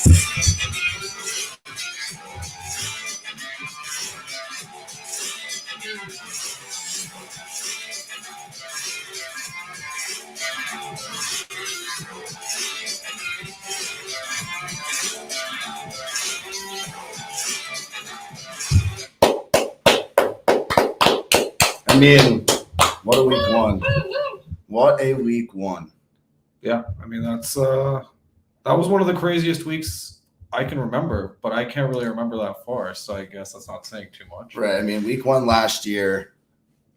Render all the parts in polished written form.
I mean, what a week one. What a week one. Yeah, I mean, that was one of the craziest weeks I can remember, but I can't really remember that far, so I guess that's not saying too much. Right. I mean, week one last year,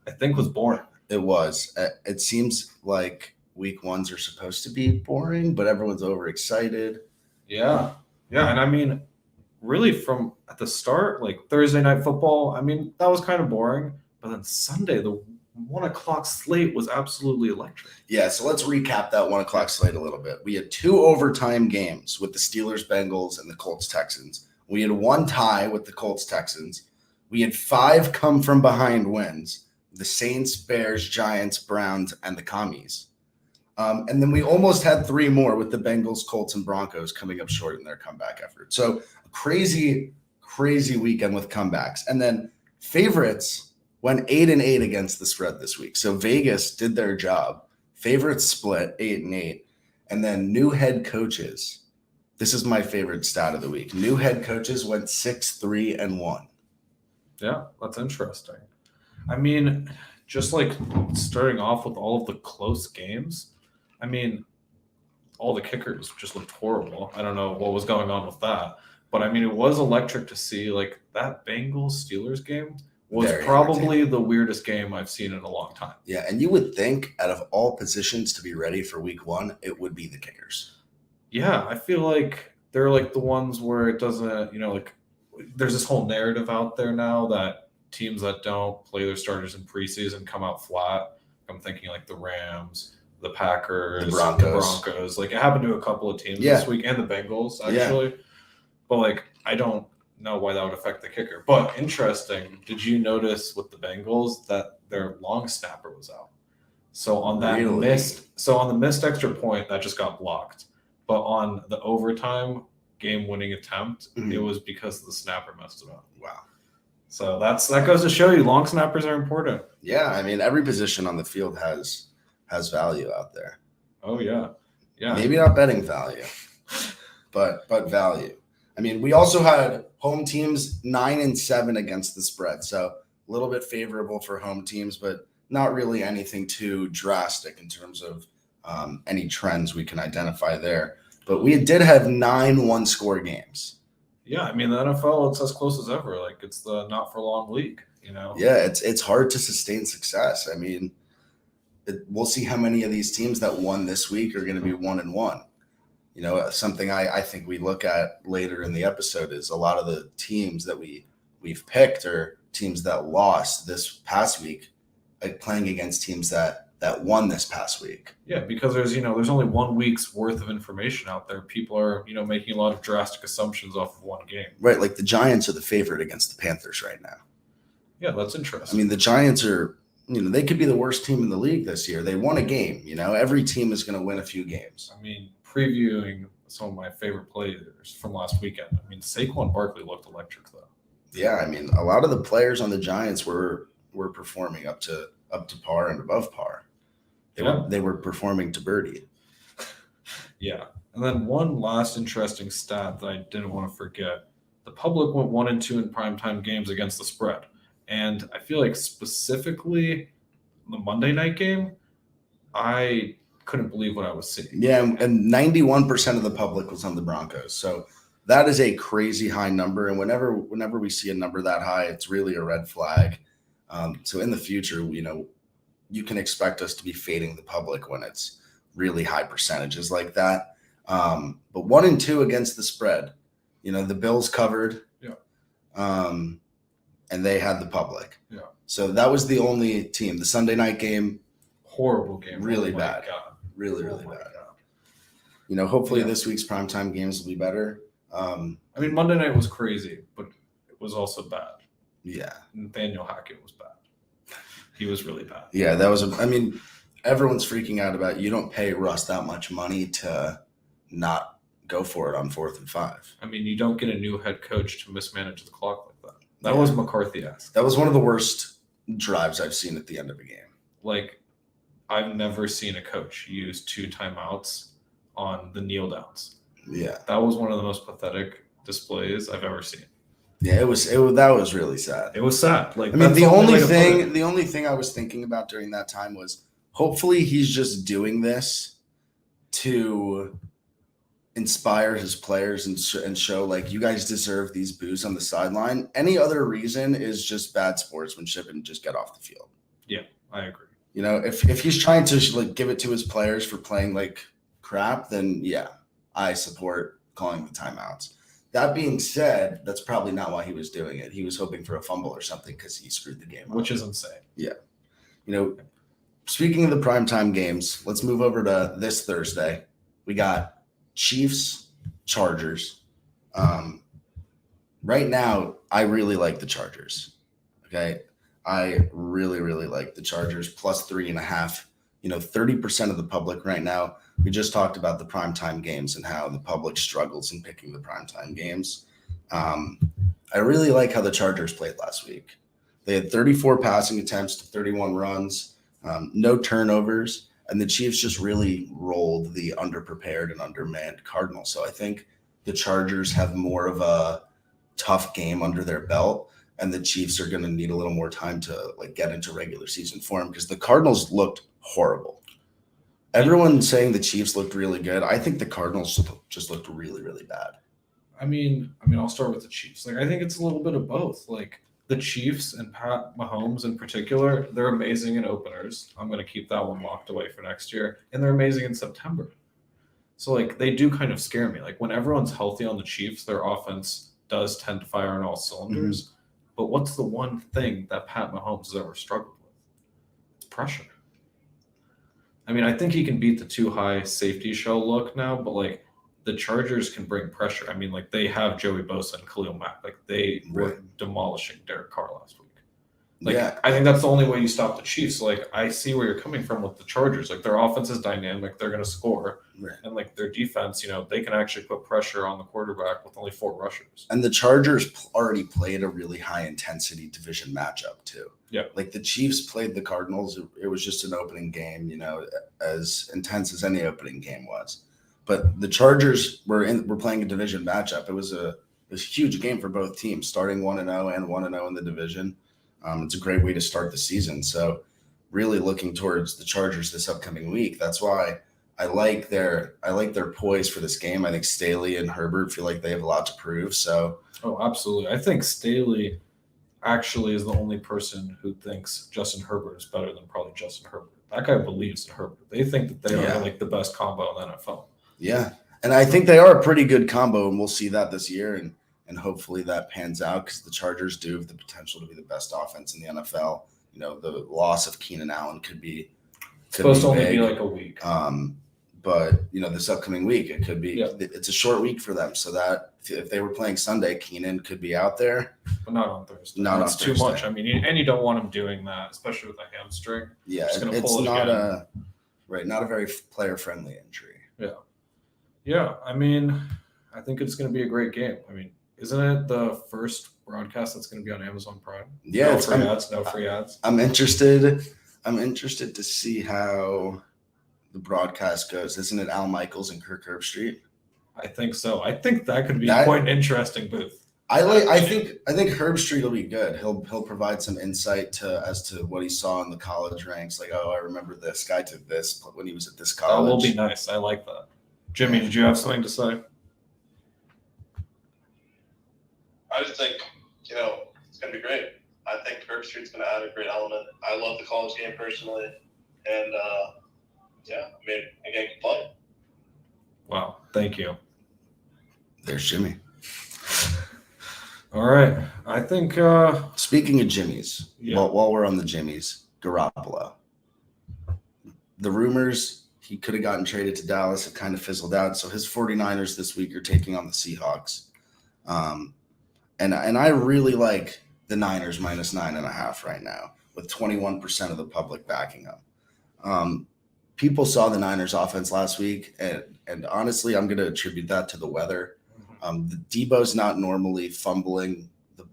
I think was boring. It was. It seems like week ones are supposed to be boring, but everyone's overexcited. Yeah. Yeah, and I mean, really from at the start, like Thursday night football, I mean, that was kind of boring, but then Sunday, the 1 o'clock slate was absolutely electric. Yeah, so let's recap that 1 o'clock slate a little bit. We had 2 overtime games with the Steelers, Bengals, and the Colts, Texans. We had 1 tie with the Colts, Texans. We had 5 come from behind wins: the Saints, Bears, Giants, Browns, and the Commies. And then we almost had 3 more with the Bengals, Colts, and Broncos coming up short in their comeback effort. So crazy weekend with comebacks. And then favorites went 8-8 against the spread this week. So Vegas did their job. Favorites split 8-8. And then new head coaches. This is my favorite stat of the week. New head coaches went 6-3-1. Yeah, that's interesting. I mean, just like starting off with all of the close games, I mean, all the kickers just looked horrible. I don't know what was going on with that. But I mean, it was electric to see. Like that Bengals-Steelers game was probably the weirdest game I've seen in a long time. Yeah, and you would think out of all positions to be ready for week one, it would be the kickers. Yeah, I feel like they're like the ones where it doesn't, like there's this whole narrative out there now that teams that don't play their starters in preseason come out flat. I'm thinking like the Rams, the Packers, the Broncos. Like it happened to a couple of teams this week, and the Bengals actually. Yeah. But like I don't know why that would affect the kicker. But interesting, did you notice with the Bengals that their long snapper was out? So on that missed extra point, that just got blocked. But on the overtime game-winning attempt, it was because the snapper messed it up. Wow. So that goes to show you long snappers are important. Yeah, I mean every position on the field has value out there. Oh yeah. Yeah. Maybe not betting value, but value. I mean, we also had home teams 9-7 against the spread, so a little bit favorable for home teams, but not really anything too drastic in terms of any trends we can identify there. But we did have 9 one-score games. Yeah, I mean, the NFL, it's as close as ever. Like, it's the not-for-long league, Yeah, it's hard to sustain success. I mean, we'll see how many of these teams that won this week are going to be 1-1. Something I think we look at later in the episode is a lot of the teams that we've picked are teams that lost this past week, like playing against teams that won this past week. Yeah, because there's only 1 week's worth of information out there. People are, making a lot of drastic assumptions off of one game. Right, like the Giants are the favorite against the Panthers right now. Yeah, that's interesting. I mean, the Giants are, they could be the worst team in the league this year. They won a game, every team is going to win a few games. I mean, previewing some of my favorite players from last weekend. I mean, Saquon Barkley looked electric though. Yeah, I mean, a lot of the players on the Giants were performing up to par and above par. They were performing to birdie. Yeah. And then one last interesting stat that I didn't want to forget. The public went 1-2 in primetime games against the spread. And I feel like specifically the Monday night game, I couldn't believe what I was seeing. Yeah, and 91% of the public was on the Broncos. So that is a crazy high number. And whenever we see a number that high, it's really a red flag. So in the future, you can expect us to be fading the public when it's really high percentages like that. But 1-2 against the spread, the Bills covered. Yeah. And they had the public. Yeah. So that was the only team. The Sunday night game, horrible game. Really bad. God. Really bad. God. Hopefully this week's primetime games will be better. I mean, Monday night was crazy, but it was also bad. Yeah. Nathaniel Hackett was bad. He was really bad. Yeah, everyone's freaking out about you don't pay Russ that much money to not go for it on 4th and 5. I mean, you don't get a new head coach to mismanage the clock like that. That was McCarthy-esque. That was one of the worst drives I've seen at the end of a game. Like, I've never seen a coach use 2 timeouts on the kneel downs. Yeah. That was one of the most pathetic displays I've ever seen. Yeah, that was really sad. It was sad. Like, I mean, the only thing I was thinking about during that time was hopefully he's just doing this to inspire his players and show like you guys deserve these boos on the sideline. Any other reason is just bad sportsmanship and just get off the field. Yeah, I agree. You know, if he's trying to like give it to his players for playing like crap, then yeah, I support calling the timeouts. That being said, that's probably not why he was doing it. He was hoping for a fumble or something because he screwed the game up. Which is insane. Yeah. You know, speaking of the primetime games, let's move over to this Thursday. We got Chiefs, Chargers. Right now, I really like the Chargers. Okay. I really, really like the Chargers plus 3.5. 30% of the public right now. We just talked about the primetime games and how the public struggles in picking the primetime games. I really like how the Chargers played last week. They had 34 passing attempts to 31 runs, no turnovers, and the Chiefs just really rolled the underprepared and undermanned Cardinals. So I think the Chargers have more of a tough game under their belt, and the Chiefs are going to need a little more time to like get into regular season form because the Cardinals looked horrible. Everyone's saying the Chiefs looked really good. I think the Cardinals just looked really, really bad. I mean, I'll start with the Chiefs. Like, I think it's a little bit of both. Like, the Chiefs and Pat Mahomes in particular, they're amazing in openers. I'm going to keep that one locked away for next year. And they're amazing in September. So, like, they do kind of scare me. Like, when everyone's healthy on the Chiefs, their offense does tend to fire on all cylinders. Mm-hmm. But what's the one thing that Pat Mahomes has ever struggled with? It's pressure. I mean, I think he can beat the too high safety show look now, but like the Chargers can bring pressure. I mean, like they have Joey Bosa and Khalil Mack. Like they were demolishing Derek Carr last week. Like, yeah. I think that's the only way you stop the Chiefs. Like, I see where you're coming from with the Chargers. Like, their offense is dynamic. They're going to score. Right. And, like, their defense, they can actually put pressure on the quarterback with only 4 rushers. And the Chargers already played a really high-intensity division matchup, too. Yeah. Like, the Chiefs played the Cardinals. It was just an opening game, as intense as any opening game was. But the Chargers were playing a division matchup. It was a huge game for both teams, starting 1-0 and 1-0 in the division. It's a great way to start the season. So really looking towards the Chargers this upcoming week. That's why I like their poise for this game. I think Staley and Herbert feel like they have a lot to prove. So absolutely. I think Staley actually is the only person who thinks Justin Herbert is better than probably Justin Herbert. That guy believes in Herbert. They think that they are like the best combo in the NFL. Yeah. And I think they are a pretty good combo, and we'll see that this year. And hopefully that pans out because the Chargers do have the potential to be the best offense in the NFL. The loss of Keenan Allen could be supposed to only be like a week. But this upcoming week, it could be. Yeah. It's a short week for them, so that if they were playing Sunday, Keenan could be out there, but not on Thursday. That's too much. I mean, and you don't want him doing that, especially with a hamstring. Yeah, it's not a very player-friendly injury. Yeah, yeah. I mean, I think it's going to be a great game. I mean, isn't it the first broadcast that's going to be on Amazon Prime? Yeah, no free ads. I'm interested to see how the broadcast goes. Isn't it Al Michaels and Kirk Herbstreit? I think so. I think that could be quite an interesting booth. I think Herbstreit will be good. He'll provide some insight as to what he saw in the college ranks. Like, I remember this guy did this when he was at this college. That will be nice. I like that. Jimmy, did you have something to say? I just think, it's going to be great. I think Herbstreit's going to add a great element. I love the college game personally. And, again, play. Wow. Thank you. There's Jimmy. All right. I think speaking of Jimmys, while we're on the Jimmys, Garoppolo. The rumors he could have gotten traded to Dallas have kind of fizzled out. So his 49ers this week are taking on the Seahawks. And I really like the Niners minus 9.5 right now with 21% of the public backing them. people saw the Niners offense last week, and honestly, I'm going to attribute that to the weather. The Debo's not normally fumbling.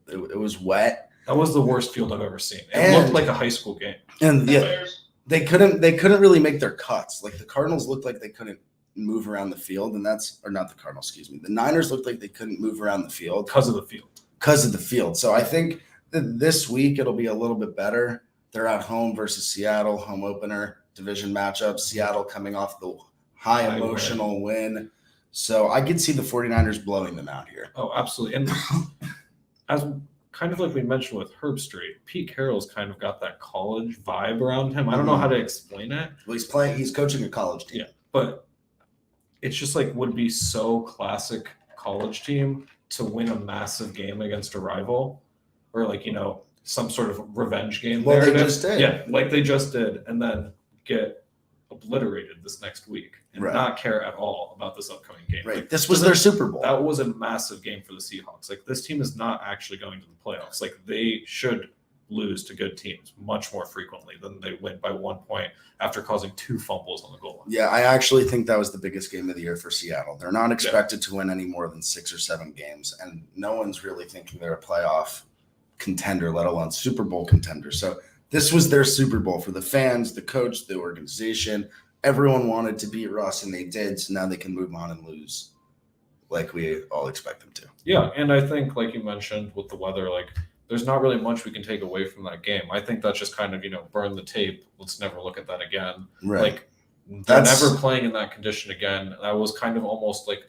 It was wet. That was the worst field I've ever seen. It looked like a high school game. And yeah, they couldn't really make their cuts. Like the Cardinals looked like they couldn't move around the field, and not the Cardinals, excuse me. The Niners looked like they couldn't move around the field because of the field. So I think that this week it'll be a little bit better. They're at home versus Seattle, home opener, division matchup. Seattle coming off the high emotional win. So I could see the 49ers blowing them out here. Oh, absolutely. And as kind of like we mentioned with Herb Street, Pete Carroll's kind of got that college vibe around him. I don't know how to explain it. Well, he's coaching a college team. Yeah, but it's just like would be so classic college team to win a massive game against a rival, or like, some sort of revenge game. Well, they just did. Yeah, like they just did, and then get obliterated this next week and not care at all about this upcoming game. Right. Like, this was their Super Bowl. That was a massive game for the Seahawks. Like this team is not actually going to the playoffs. Like they should lose to good teams much more frequently than they win by 1 point after causing 2 fumbles on the goal line. Yeah, I actually think that was the biggest game of the year for Seattle. They're not expected to win any more than 6 or 7 games, and no one's really thinking they're a playoff contender, let alone Super Bowl contender. So this was their Super Bowl for the fans, the coach, the organization. Everyone wanted to beat Russ, and they did. So now they can move on and lose like we all expect them to. Yeah, and I think, like you mentioned, with the weather, like there's not really much we can take away from that game. I think that's just kind of, burn the tape. Let's never look at that again. Right. Like they're never playing in that condition again. That was kind of almost like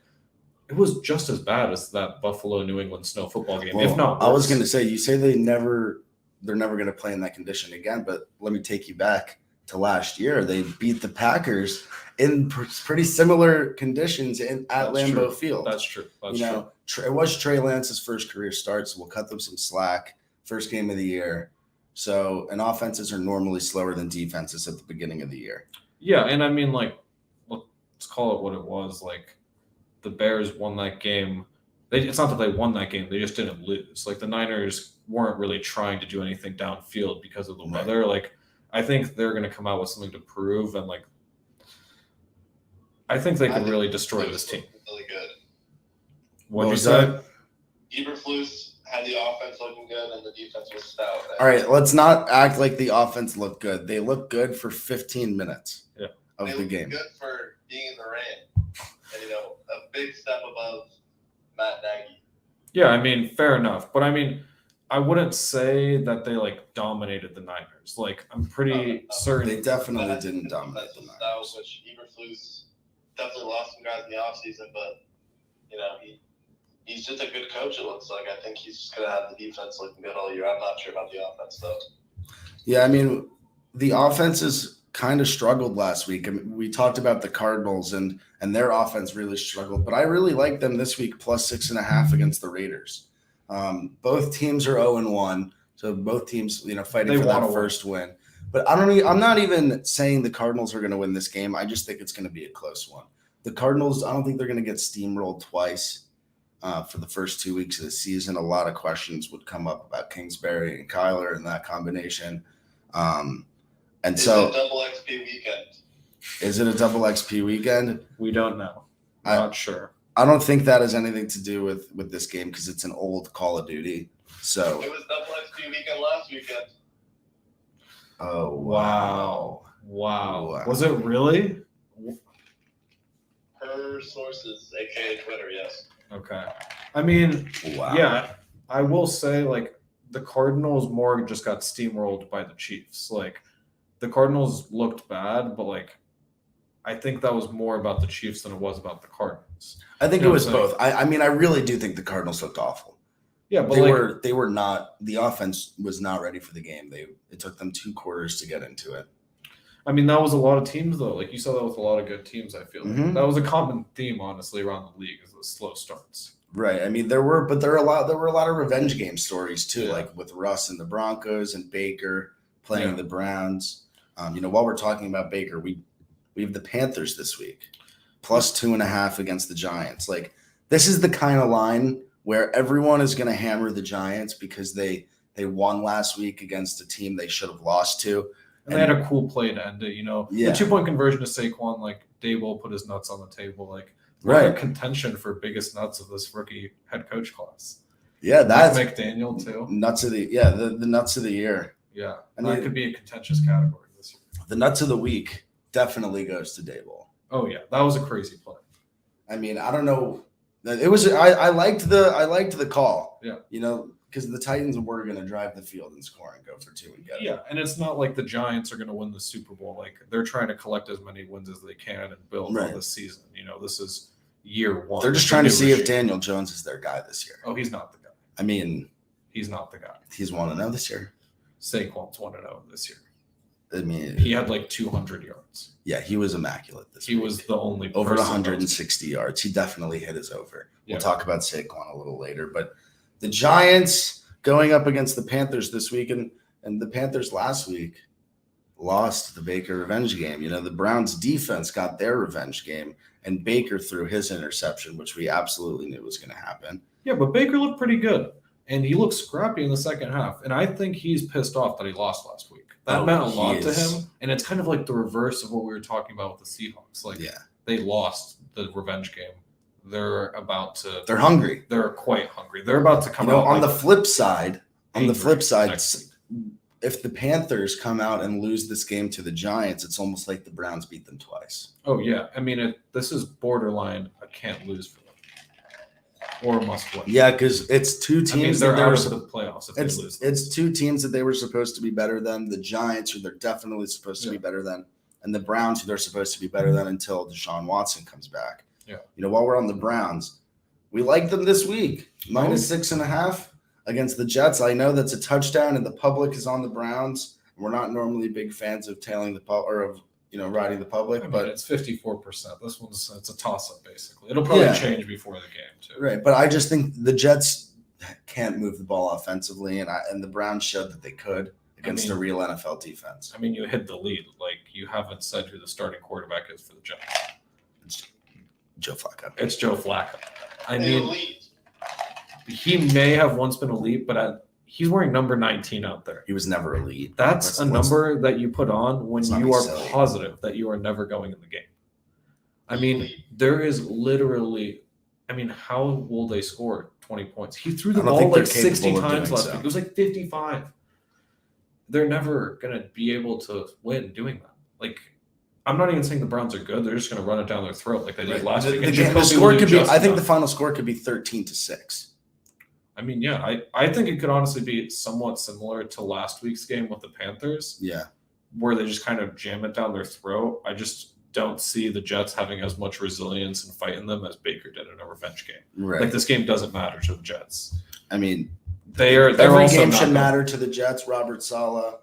it was just as bad as that Buffalo New England snow football game, if not worse. I was going to say, you say they're never going to play in that condition again, but let me take you back to last year. They beat the Packers in pretty similar conditions at Lambeau Field. That's true. That's true. It was Trey Lance's first career start, so we'll cut them some slack. First game of the year. So, and offenses are normally slower than defenses at the beginning of the year. Yeah, and I mean, like, let's call it what it was. Like, the Bears won that game. It's not that they won that game. They just didn't lose. Like, the Niners weren't really trying to do anything downfield because of the weather. Like, I think they're going to come out with something to prove. And, like, I think they can really destroy this team. Really good. What you say? Eberflus had the offense looking good and the defense was stout. All right, let's not act like the offense looked good. They looked good for 15 minutes of the game. Good for being in the rain. And, a big step above Matt Nagy. Yeah, I mean, fair enough. But, I mean, I wouldn't say that they, dominated the Niners. Like, I'm pretty certain. They definitely didn't dominate the Niners. Which Eberflus definitely lost some guys in the offseason, but, he's just a good coach, it looks like. I think he's just going to have the defense looking good all year. I'm not sure about the offense, though. Yeah, I mean, the offenses kind of struggled last week. I mean, we talked about the Cardinals, and their offense really struggled. But I really like them this week, plus 6.5 against the Raiders. Both teams are 0-1, so both teams, fighting for that first win. But I'm not even saying the Cardinals are going to win this game. I just think it's going to be a close one. The Cardinals, I don't think they're going to get steamrolled twice. For the first 2 weeks of the season, a lot of questions would come up about Kingsbury and Kyler and that combination. Is it a double XP weekend? Is it a double XP weekend? We don't know. I'm not sure. I don't think that has anything to do with this game because it's an old Call of Duty. So it was double XP weekend last weekend. Oh, wow. Was it really? Per sources, aka Twitter, yes. Okay. I mean, wow. Yeah, I will say, the Cardinals more just got steamrolled by the Chiefs. The Cardinals looked bad, but, I think that was more about the Chiefs than it was about the Cardinals. I think it was both. I mean, I really do think the Cardinals looked awful. Yeah, but they were not. The offense was not ready for the game. It took them 2 quarters to get into it. I mean, that was a lot of teams, though. You saw that with a lot of good teams, I feel. That was a common theme, honestly, around the league, is the slow starts. Right. I mean, there were a lot of revenge game stories, too, like with Russ and the Broncos and Baker playing the Browns. While we're talking about Baker, we have the Panthers this week, plus 2.5 against the Giants. This is the kind of line where everyone is going to hammer the Giants because they won last week against a team they should have lost to. And they had a cool play to end it, The 2-point conversion to Saquon, like Dable put his nuts on the table, like contention for biggest nuts of this rookie head coach class. Yeah, that's McDaniel too. Nuts of the nuts of the year. Yeah, and that could be a contentious category this year. The nuts of the week definitely goes to Dable. Oh yeah, that was a crazy play. I mean, I don't know. It was I liked the call. Yeah, because the Titans were going to drive the field and score and go for 2 and get it. Yeah, and it's not like the Giants are going to win the Super Bowl. Like they're trying to collect as many wins as they can and build on this season. This is year one. They're just trying to see if Daniel Jones is their guy this year. Oh, he's not the guy. I mean, he's not the guy. He's 1-0 this year. Saquon's 1-0 this year. I mean, he had like 200 yards. Yeah, he was immaculate this week. He was the only over 160 yards. He definitely hit his over. We'll talk about Saquon a little later, but the Giants going up against the Panthers this week, and the Panthers last week lost the Baker revenge game. The Browns defense got their revenge game, and Baker threw his interception, which we absolutely knew was going to happen. Yeah, but Baker looked pretty good, and he looked scrappy in the second half, and I think he's pissed off that he lost last week. That meant a lot to him, and it's kind of like the reverse of what we were talking about with the Seahawks. They lost the revenge game. They're hungry. They're quite hungry. They're about to come out. On the flip side, if the Panthers come out and lose this game to the Giants, it's almost like the Browns beat them twice. Oh yeah, I mean this is borderline a can't lose for them or a must win. Yeah, because it's two teams they're out of the playoffs if they lose. It's two teams that they were supposed to be better than. The Giants, who they're definitely supposed to be better than, and the Browns, who they're supposed to be better than until Deshaun Watson comes back. Yeah. While we're on the Browns, we like them this week. -6.5 against the Jets. I know that's a touchdown, and the public is on the Browns. We're not normally big fans of tailing the riding the public, but it's 54%. This it's a toss-up basically. It'll probably change before the game too. Right, but I just think the Jets can't move the ball offensively, and the Browns showed that they could against a real NFL defense. I mean, you hit the lead. Like you haven't said who the starting quarterback is for the Jets. It's Joe Flacco. It's Joe Flacco. I mean, he may have once been elite, but he's wearing number 19 out there. He was never elite. That's a number that you put on when you are positive that you are never going in the game. I mean, there is literally, how will they score 20 points? He threw the ball like 60 times last week. It was like 55. They're never going to be able to win doing that. Like, I'm not even saying the Browns are good. They're just going to run it down their throat like they did last week. The score could be. I think the final score could be 13-6. I mean, yeah, I think it could honestly be somewhat similar to last week's game with the Panthers. Yeah, where they just kind of jam it down their throat. I just don't see the Jets having as much resilience and fight in them as Baker did in a revenge game. Right. Like this game doesn't matter to the Jets. I mean, they're every also game should matter to the Jets. Robert Saleh.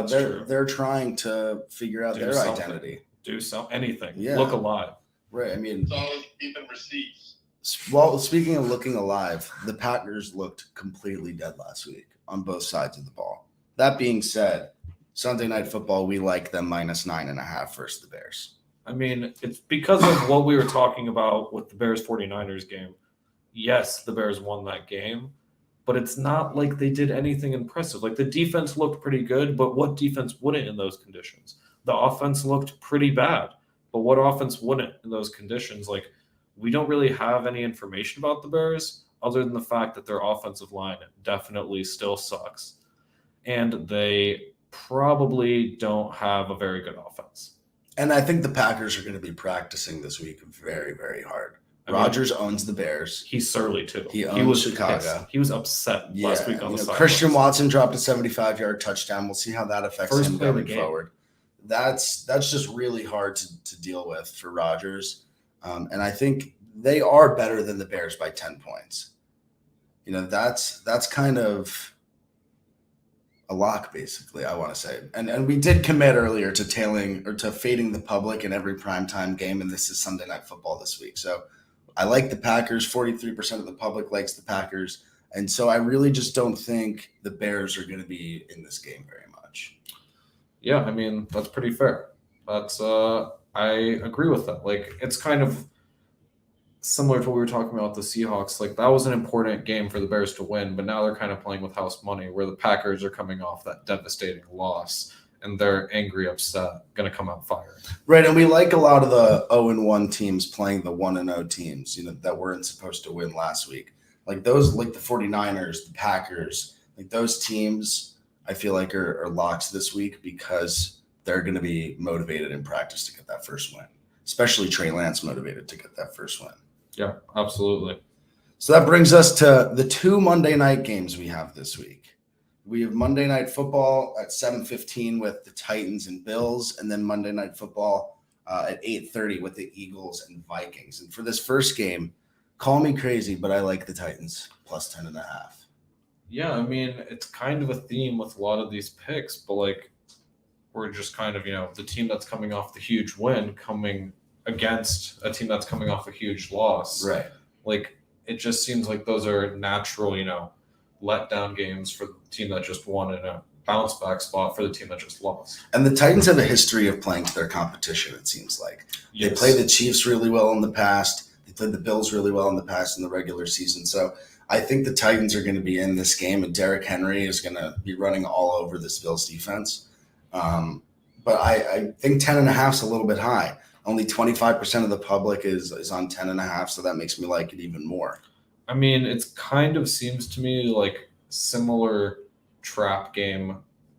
True. They're trying to figure out their identity. Do anything. Yeah. Look alive. Right. I mean, it's always keeping receipts. Well, speaking of looking alive, the Packers looked completely dead last week on both sides of the ball. That being said, Sunday Night Football, we like them -9.5 versus the Bears. I mean, it's because of what we were talking about with the Bears-49ers game. Yes, the Bears won that game, but it's not like they did anything impressive. Like the defense looked pretty good, but what defense wouldn't in those conditions? The offense looked pretty bad, but what offense wouldn't in those conditions? Like, we don't really have any information about the Bears other than the fact that their offensive line definitely still sucks. And they probably don't have a very good offense. And I think the Packers are going to be practicing this week very, very hard. Rodgers owns the Bears. He's surly too. He owns Chicago. Pissed. He was upset last week on the sideline. Christian Watson dropped a 75-yard touchdown. We'll see how that affects him going forward. That's just really hard to deal with for Rodgers. And I think they are better than the Bears by 10 points. That's kind of a lock, basically, I want to say. And we did commit earlier to fading the public in every primetime game, and this is Sunday Night Football this week. So I like the Packers. 43% of the public likes the Packers. And so I really just don't think the Bears are going to be in this game very much. Yeah, I mean, that's pretty fair. That's I agree with that. Like, it's kind of similar to what we were talking about with the Seahawks. Like, that was an important game for the Bears to win, but now they're kind of playing with house money where the Packers are coming off that devastating loss. and they're angry, upset, going to come out firing. Right, and we like a lot of the 0-1 teams playing the 1-0 teams, that weren't supposed to win last week. Like those, like the 49ers, the Packers, like those teams, I feel like are locks this week because they're going to be motivated in practice to get that first win, especially Trey Lance motivated to get that first win. Yeah, absolutely. So that brings us to the 2 Monday night games we have this week. We have Monday Night Football at 7:15 with the Titans and Bills, and then Monday Night Football at 8:30 with the Eagles and Vikings. And for this first game, call me crazy, but I like the Titans plus 10.5. Yeah, I mean, it's kind of a theme with a lot of these picks, but like we're just kind of, the team that's coming off the huge win coming against a team that's coming off a huge loss. Right. Like it just seems like those are natural, letdown games for the team that just won and a bounce back spot for the team that just lost. And the Titans have a history of playing to their competition, it seems like. Yes. They played the Chiefs really well in the past. They played the Bills really well in the past in the regular season. So I think the Titans are going to be in this game, and Derrick Henry is going to be running all over this Bills defense. But I think 10.5 is a little bit high. Only 25% of the public is on 10.5, so that makes me like it even more. I mean, it's kind of seems to me like similar trap game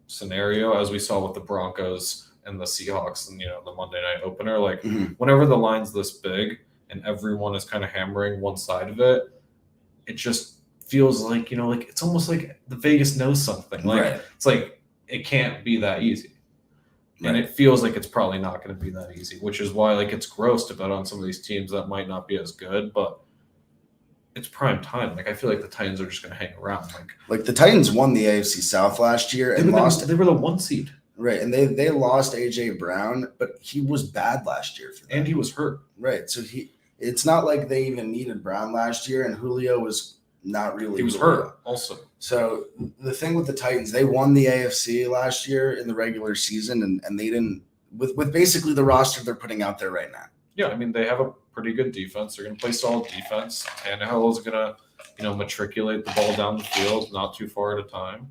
scenario as we saw with the Broncos and the Seahawks and the Monday night opener. Like whenever the line's this big and everyone is kind of hammering one side of it, it just feels like like it's almost like the Vegas knows something. Like right. It's like it can't be that easy. Right. And it feels like it's probably not going to be that easy, which is why like it's gross to bet on some of these teams that might not be as good, but it's prime time. Like I feel like the Titans are just going to hang around. Like the Titans won the AFC South last year and lost. They were the 1 seed, right? And they lost AJ Brown, but he was bad last year for them. And he was hurt, right? So it's not like they even needed Brown last year, and Julio was not really. He was hurt also. So the thing with the Titans, they won the AFC last year in the regular season, and they didn't with basically the roster they're putting out there right now. Yeah, I mean they have a pretty good defense. They're going to play solid defense. Tannehill is going to, matriculate the ball down the field, not too far at a time.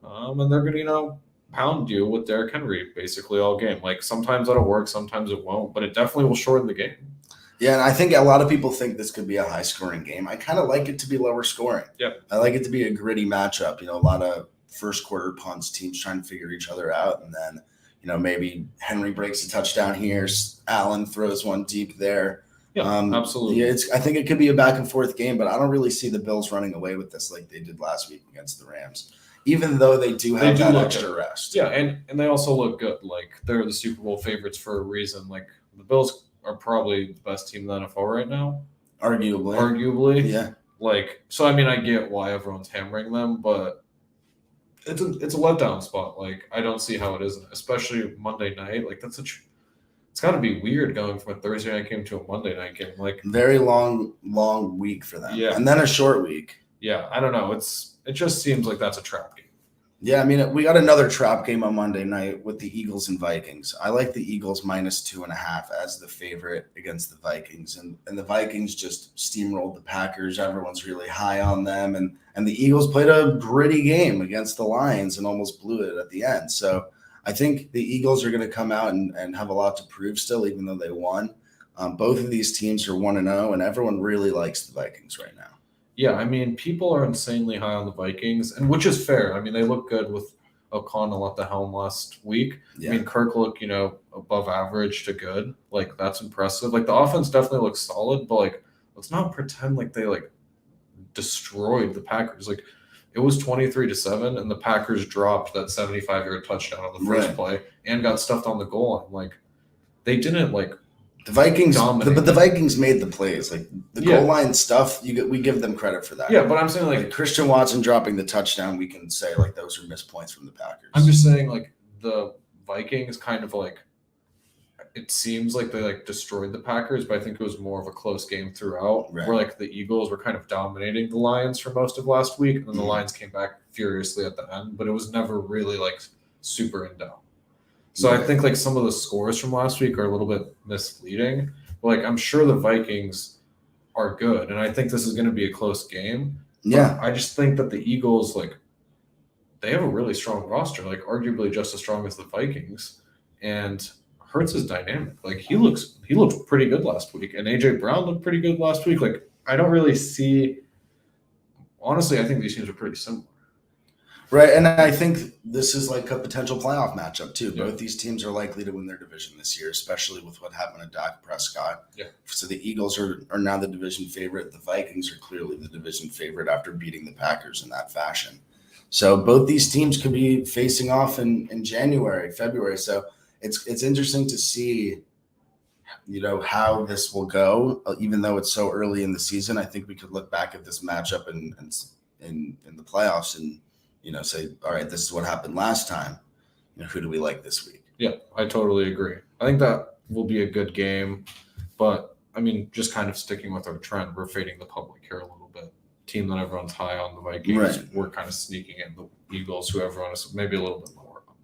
And they're going to, pound you with Derrick Henry basically all game. Like sometimes that'll work, sometimes it won't, but it definitely will shorten the game. Yeah, and I think a lot of people think this could be a high-scoring game. I kind of like it to be lower scoring. Yeah, I like it to be a gritty matchup. A lot of first-quarter punts, teams trying to figure each other out, and then maybe Henry breaks a touchdown here, Allen throws one deep there. Yeah, absolutely. Yeah, I think it could be a back-and-forth game, but I don't really see the Bills running away with this like they did last week against the Rams, even though they do have that extra rest. Yeah, and they also look good. Like they're the Super Bowl favorites for a reason. Like the Bills are probably the best team in the NFL right now. Arguably. Yeah. Like, so I mean, I get why everyone's hammering them, but it's a letdown spot. Like, I don't see how it isn't, especially Monday night. Like, it's got to be weird going from a Thursday night game to a Monday night game. Like, very long week for them. Yeah. And then a short week. Yeah, I don't know. It just seems like that's a trap game. Yeah, I mean, we got another trap game on Monday night with the Eagles and Vikings. I like the Eagles minus 2.5 as the favorite against the Vikings. And the Vikings just steamrolled the Packers. Everyone's really high on them. And the Eagles played a gritty game against the Lions and almost blew it at the end. So I think the Eagles are going to come out and have a lot to prove still, even though they won. Both of these teams are 1-0, and everyone really likes the Vikings right now. Yeah, I mean, people are insanely high on the Vikings, and which is fair. I mean, they look good with O'Connell at the helm last week. Yeah. I mean, Kirk looked, above average to good. Like, that's impressive. Like, the offense definitely looks solid, but, like, let's not pretend like they, like, destroyed the Packers. Like, it was 23-7, and the Packers dropped that 75-yard touchdown on the first play and got stuffed on the goal line. Like, they didn't, like, the Vikings, but the Vikings made the plays. Like the goal line stuff, we give them credit for that. Yeah, but I'm saying like Christian Watson dropping the touchdown, we can say like those are missed points from the Packers. I'm just saying like the Vikings kind of like it seems like they like destroyed the Packers, but I think it was more of a close game throughout. Right. Where like the Eagles were kind of dominating the Lions for most of last week, and then the Lions came back furiously at the end, but it was never really like super in doubt. So I think like some of the scores from last week are a little bit misleading. But, like I'm sure the Vikings are good, and I think this is going to be a close game. Yeah, I just think that the Eagles like they have a really strong roster, like arguably just as strong as the Vikings. And Hurts is dynamic. Like he looked pretty good last week, and AJ Brown looked pretty good last week. Like I don't really see. Honestly, I think these teams are pretty similar. Right, and I think this is like a potential playoff matchup too. Yeah. Both these teams are likely to win their division this year, especially with what happened to Dak Prescott. Yeah. So the Eagles are now the division favorite. The Vikings are clearly the division favorite after beating the Packers in that fashion. So both these teams could be facing off in January, February. So it's interesting to see, how this will go. Even though it's so early in the season, I think we could look back at this matchup in the playoffs and say, all right, this is what happened last time. Who do we like this week? Yeah, I totally agree. I think that will be a good game, but I mean, just kind of sticking with our trend, we're fading the public here a little bit. Team that everyone's high on, the Vikings, right. We're kind of sneaking in the Eagles, who everyone is maybe a little bit lower on.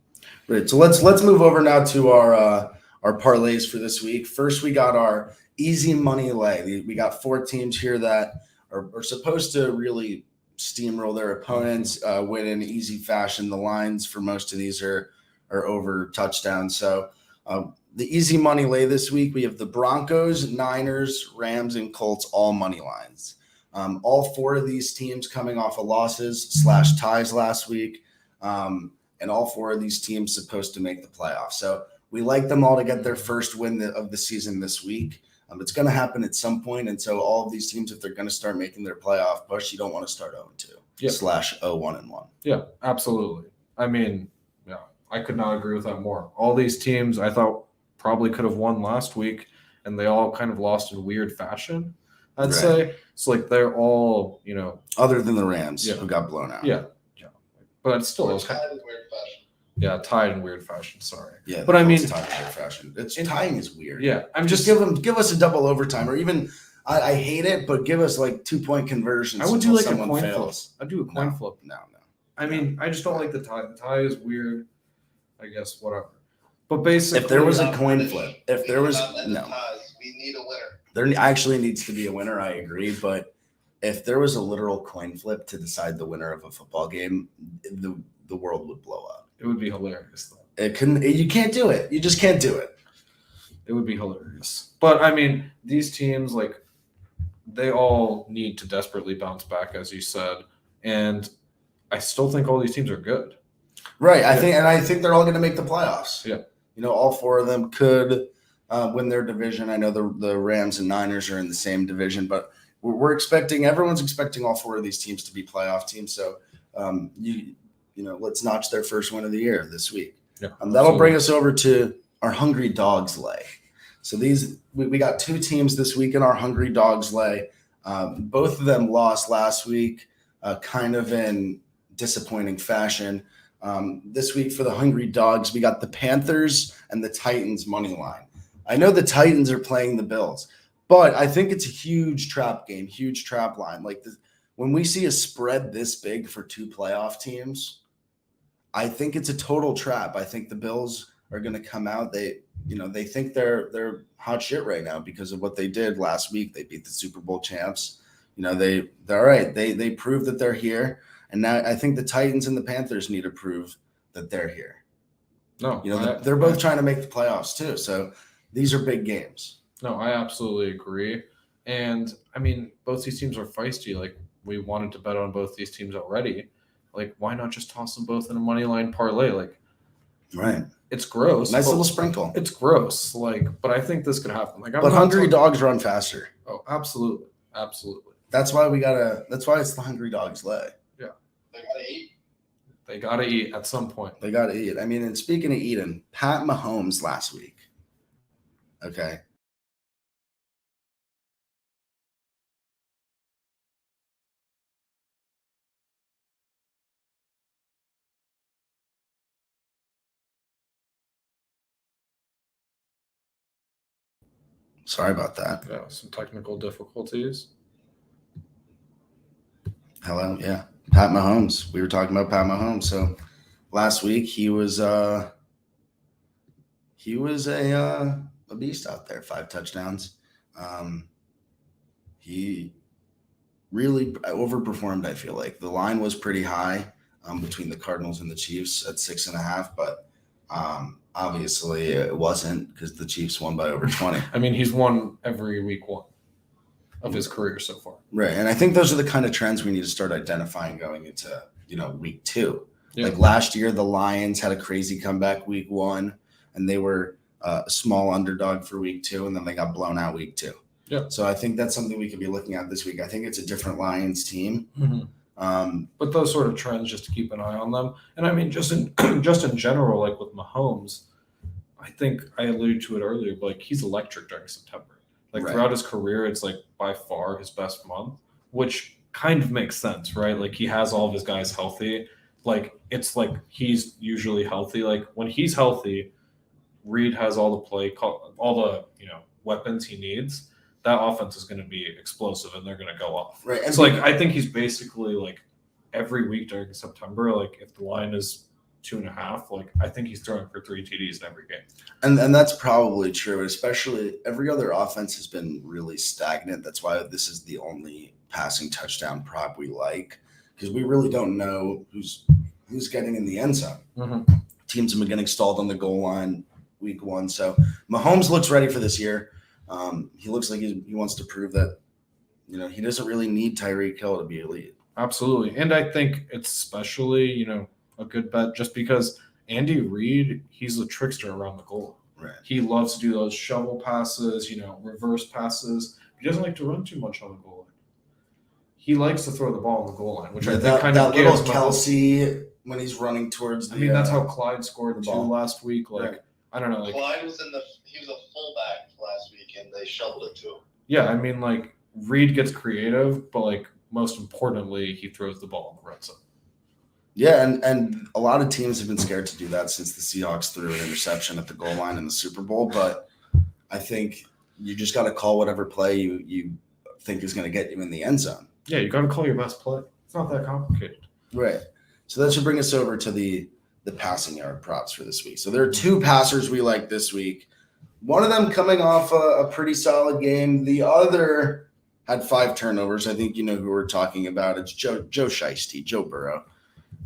Right. So let's move over now to our parlays for this week. First, we got our easy money lay. We got 4 teams here that are supposed to really steamroll their opponents, win in easy fashion. The lines for most of these are over touchdowns. So the easy money lay this week, we have the Broncos, Niners, Rams, and Colts all money lines. All 4 of these teams coming off of losses / ties last week, and all 4 of these teams supposed to make the playoffs. So we like them all to get their first win of the season this week. It's going to happen at some point, and so all of these teams, if they're going to start making their playoff push, you don't want to start 0-2 / 0-1-1. Yeah, absolutely. I mean, yeah, I could not agree with that more. All these teams I thought probably could have won last week, and they all kind of lost in weird fashion, I'd say. So, like, they're all, Other than the Rams, who got blown out. Yeah. But it's still tied in weird fashion. Yeah, tied in weird fashion. Sorry. Yeah, but I mean, tied in weird fashion. Tying is weird. Yeah, I'm just give us a double overtime, or even I hate it, but give us like 2-point conversions. I would do like a coin flip. I'd do a coin flip. No. I mean, I just don't like the tie. The tie is weird. I guess whatever. But basically, if there was a coin flip, we need a winner. There actually needs to be a winner. I agree, but if there was a literal coin flip to decide the winner of a football game, the world would blow up. It would be hilarious, though. You can't do it. You just can't do it. It would be hilarious. But I mean, these teams, like, they all need to desperately bounce back, as you said, and I still think all these teams are good. Right. I think they're all going to make the playoffs. Yeah. All 4 of them could win their division. I know the Rams and Niners are in the same division, but everyone's expecting all 4 of these teams to be playoff teams. So let's notch their first win of the year this week. Yeah, that'll bring us over to our Hungry Dogs lay. So we got 2 teams this week in our Hungry Dogs lay. Both of them lost last week, kind of in disappointing fashion. This week for the Hungry Dogs, we got the Panthers and the Titans money line. I know the Titans are playing the Bills, but I think it's a huge trap game, huge trap line. Like when we see a spread this big for 2 playoff teams, I think it's a total trap. I think the Bills are going to come out. They think they're hot shit right now because of what they did last week. They beat the Super Bowl champs. They're all right. They proved that they're here. And now I think the Titans and the Panthers need to prove that they're here. No, they're both trying to make the playoffs too. So these are big games. No, I absolutely agree. And I mean, both these teams are feisty. Like, we wanted to bet on both these teams already. Like, why not just toss them both in a money line parlay? Like, right. It's gross. Nice little sprinkle. It's gross. Like, but I think this could happen. Like, but Hungry Dogs run faster. Oh, absolutely. Absolutely. That's why it's the Hungry Dogs lay. Yeah. They gotta eat. They gotta eat at some point. They gotta eat. I mean, and speaking of eating, Pat Mahomes last week. Okay. Sorry about that. Yeah, some technical difficulties. Hello, yeah. Pat Mahomes. We were talking about Pat Mahomes. So last week he was a beast out there, 5 touchdowns. He really overperformed, I feel like. The line was pretty high. between the Cardinals and the Chiefs at 6.5, but obviously it wasn't because the Chiefs won by over 20. I mean, he's won every week one of his career so far. Right, and I think those are the kind of trends we need to start identifying going into week 2. Yeah. Like last year, the Lions had a crazy comeback week 1, and they were a small underdog for week 2, and then they got blown out week 2. Yeah. So I think that's something we could be looking at this week. I think it's a different Lions team. Mm-hmm. But those sort of trends, just to keep an eye on them. And I mean, just in general, like with Mahomes, I think I alluded to it earlier, but like he's electric during September. Like throughout his career, it's like by far his best month, which kind of makes sense, right? Like he has all of his guys healthy. Like it's like he's usually healthy. Like when he's healthy, Reed has all the weapons he needs. That offense is going to be explosive and they're going to go off. Right. And so, like, I think he's basically like every week during September, like if the line is 2.5, like I think he's throwing for 3 TDs in every game. And that's probably true, especially every other offense has been really stagnant. That's why this is the only passing touchdown prop we like, because we really don't know who's getting in the end zone. Mm-hmm. Teams have been getting stalled on the goal line week 1. So Mahomes looks ready for this year. He looks like he wants to prove that, he doesn't really need Tyreek Hill to be elite. Absolutely. And I think it's especially, a good bet just because Andy Reid, he's a trickster around the goal. Right. He loves to do those shovel passes, reverse passes. He doesn't like to run too much on the goal line. He likes to throw the ball on the goal line, which I think kind of gives little Kelsey when he's running towards the. I mean, that's how Clyde scored 2 ball last week. Like, right. I don't know. Like, Clyde he was a fullback last week, and they shoveled it to him. Yeah, I mean, like Reed gets creative, but like most importantly, he throws the ball in the red zone. Yeah, and a lot of teams have been scared to do that since the Seahawks threw an interception at the goal line in the Super Bowl. But I think you just got to call whatever play you think is going to get you in the end zone. Yeah, you got to call your best play. It's not that complicated. Right. So that should bring us over to the passing yard props for this week. So there are 2 passers we like this week. One of them coming off a pretty solid game. The other had 5 turnovers. I think you know who we're talking about. It's Joe Shiesty, Joe Burrow.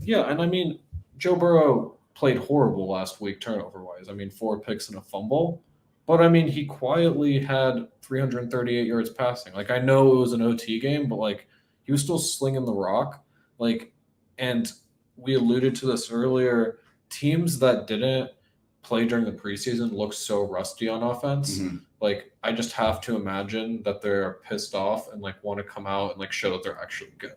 Yeah, and I mean, Joe Burrow played horrible last week turnover-wise. I mean, 4 picks and a fumble. But, I mean, he quietly had 338 yards passing. Like, I know it was an OT game, but, like, he was still slinging the rock. Like, and we alluded to this earlier. Teams that didn't play during the preseason look so rusty on offense. Mm-hmm. Like, I just have to imagine that they're pissed off and, like, want to come out and, like, show that they're actually good.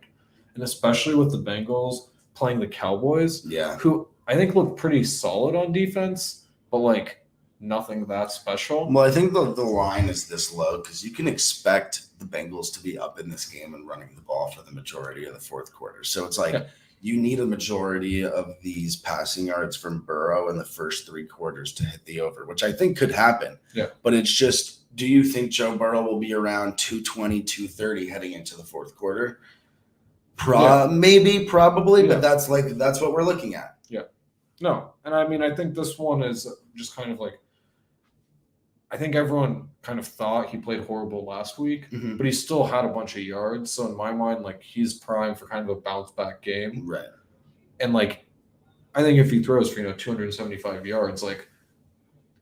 And especially with the Bengals playing the Cowboys, who I think look pretty solid on defense, but, like, nothing that special. Well, I think the line is this low because you can expect the Bengals to be up in this game and running the ball for the majority of the fourth quarter. So it's like you need a majority of these passing yards from Burrow in the first 3 quarters to hit the over, which I think could happen. Yeah. But it's just, do you think Joe Burrow will be around 220, 230 heading into the fourth quarter? Maybe, probably, but that's what we're looking at. Yeah. No. And I mean, I think this one is just kind of like, I think everyone kind of thought he played horrible last week, but he still had a bunch of yards. So in my mind, like he's primed for kind of a bounce back game. Right. And like, I think if he throws for, 275 yards, like,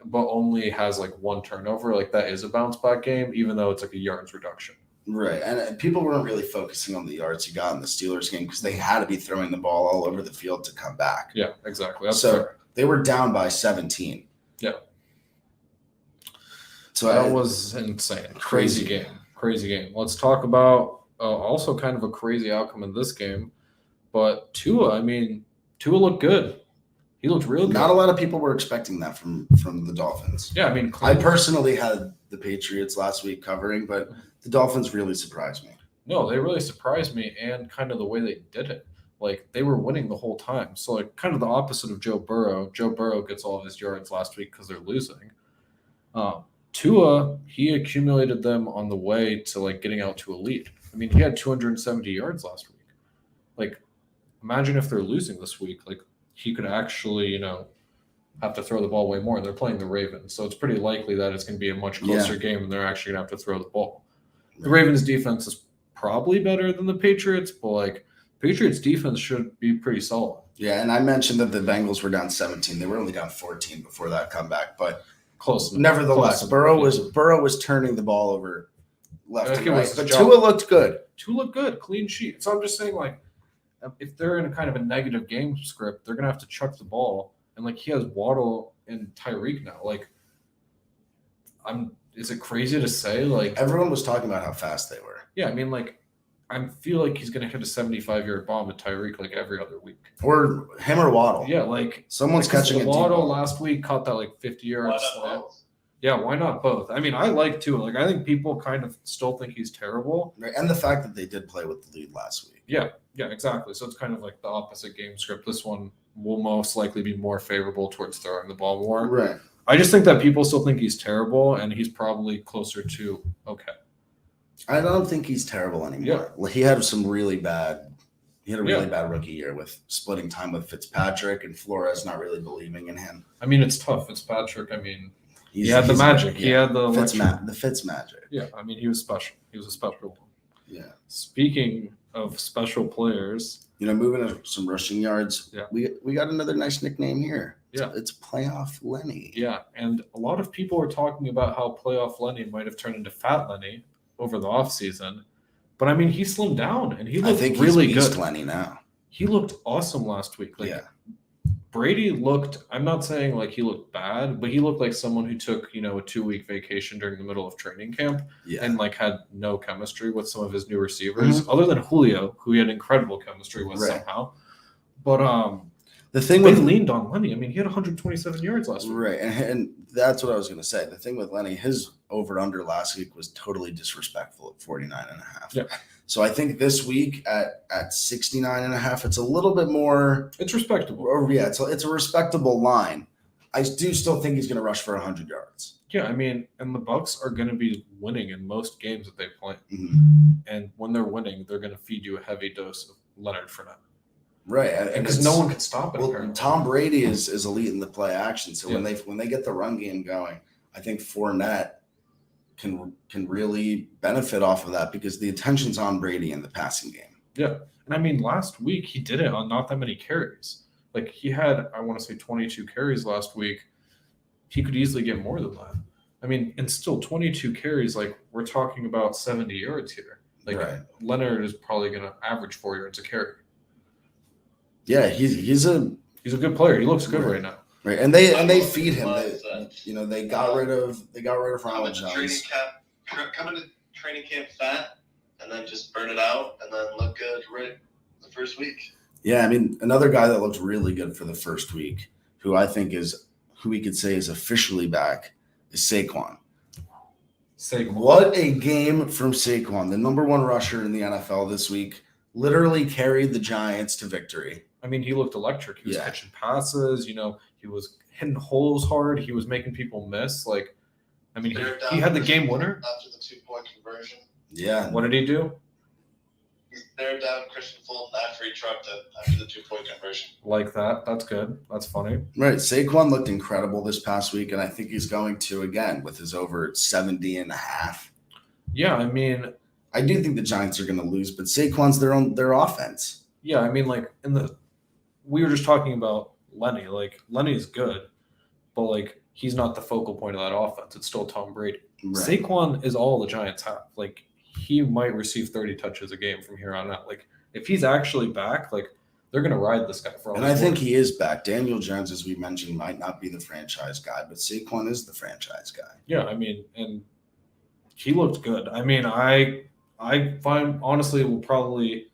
but only has like 1 turnover, like that is a bounce back game, even though it's like a yards reduction. Right. And people weren't really focusing on the yards he got in the Steelers game because they had to be throwing the ball all over the field to come back. Yeah, exactly. That's fair. They were down by 17. Yeah. So that was insane. Crazy game. Let's talk about also kind of a crazy outcome in this game. But Tua looked good. He looked real good. Not a lot of people were expecting that from the Dolphins. Yeah, I mean, I personally had the Patriots last week covering, but the Dolphins really surprised me. No, they really surprised me, and kind of the way they did it. Like, they were winning the whole time. So, like, kind of the opposite of Joe Burrow. Joe Burrow gets all of his yards last week because they're losing. Tua, he accumulated them on the way to, like, getting out to a lead. I mean, he had 270 yards last week. Like, imagine if they're losing this week. Like, he could actually, have to throw the ball way more. And they're playing the Ravens. So it's pretty likely that it's going to be a much closer game and they're actually going to have to throw the ball. The Ravens defense is probably better than the Patriots, but, like, Patriots defense should be pretty solid. Yeah, and I mentioned that the Bengals were down 17. They were only down 14 before that comeback, but close. Nevertheless, Burrow was turning the ball over left and right. But Tua looked good. Clean sheet. So I'm just saying, like, if they're in a kind of a negative game script, they're gonna have to chuck the ball. And like he has Waddle and Tyreek now. Like, is it crazy to say? Like, everyone was talking about how fast they were. Yeah, I mean, like, I feel like he's gonna hit a 75-yard bomb at Tyreek like every other week, or him or Waddle. Yeah, like someone's catching a Waddle last week caught that like 50-yard slant. Yeah, why not both? I mean, I like Tua. Like, I think people kind of still think he's terrible, right? And the fact that they did play with the lead last week. Yeah, exactly. So it's kind of like the opposite game script. This one will most likely be more favorable towards throwing the ball more. Right. I just think that people still think he's terrible, and he's probably closer to okay. I don't think he's terrible anymore. Yeah. He had some really bad. He had a really bad rookie year with splitting time with Fitzpatrick and Flores not really believing in him. I mean, it's tough. Fitzpatrick. I mean, he had the magic. He had the Fitz magic. Yeah, I mean, he was special. He was a special one. Yeah. Speaking of special players, moving to some rushing yards. Yeah. We got another nice nickname here. Yeah. It's Playoff Lenny. Yeah, and a lot of people are talking about how Playoff Lenny might have turned into Fat Lenny over the offseason. But I mean, he slimmed down and he looked really good. Lenny now. He looked awesome last week. Like, Brady looked, I'm not saying like he looked bad, but he looked like someone who took, a 2-week vacation during the middle of training camp and like had no chemistry with some of his new receivers, other than Julio, who he had incredible chemistry with somehow. But the thing they leaned on Lenny. I mean, he had 127 yards last week. Right, and that's what I was going to say. The thing with Lenny, his over-under last week was totally disrespectful at 49.5. Yeah. So I think this week at 69.5, it's a little bit more. It's respectable. It's a respectable line. I do still think he's going to rush for 100 yards. Yeah, I mean, and the Bucs are going to be winning in most games that they play. Mm-hmm. And when they're winning, they're going to feed you a heavy dose of Leonard Fournette. Right, because no one can stop it. Well, Tom Brady is elite in the play action. So when they get the run game going, I think Fournette can really benefit off of that because the attention's on Brady in the passing game. Yeah, and I mean, last week he did it on not that many carries. Like he had, I want to say 22 carries last week. He could easily get more than that. I mean, and still 22 carries. Like we're talking about 70 yards here. Like Leonard is probably going to average 4 yards a carry. Yeah, he's a good player. He looks good right now. Right, and they feed him. They got rid of Ronald Jones. Come into training camp fat, and then just burn it out, and then look good the first week. Yeah, I mean another guy that looked really good for the first week, who I think who we could say is officially back, is Saquon. What a game from Saquon, the number one rusher in the NFL this week. Literally carried the Giants to victory. I mean, he looked electric. He was catching passes. He was hitting holes hard. He was making people miss. Like, I mean, he had the game winner after the 2-point conversion. Yeah. What did he do? He stared down Christian Fulton after he trucked it after the 2-point conversion. Like that. That's good. That's funny. Right. Saquon looked incredible this past week, and I think he's going to again with his over 70.5. Yeah, I mean, I do think the Giants are going to lose, but Saquon's their offense. Yeah, I mean, like we were just talking about Lenny. Like Lenny is good, but like he's not the focal point of that offense. It's still Tom Brady. Right. Saquon is all the Giants have. Like he might receive 30 touches a game from here on out. Like if he's actually back, like they're going to ride this guy for all. And I think he is back. Daniel Jones, as we mentioned, might not be the franchise guy, but Saquon is the franchise guy. Yeah, I mean, and he looked good. I mean, I find honestly will probably.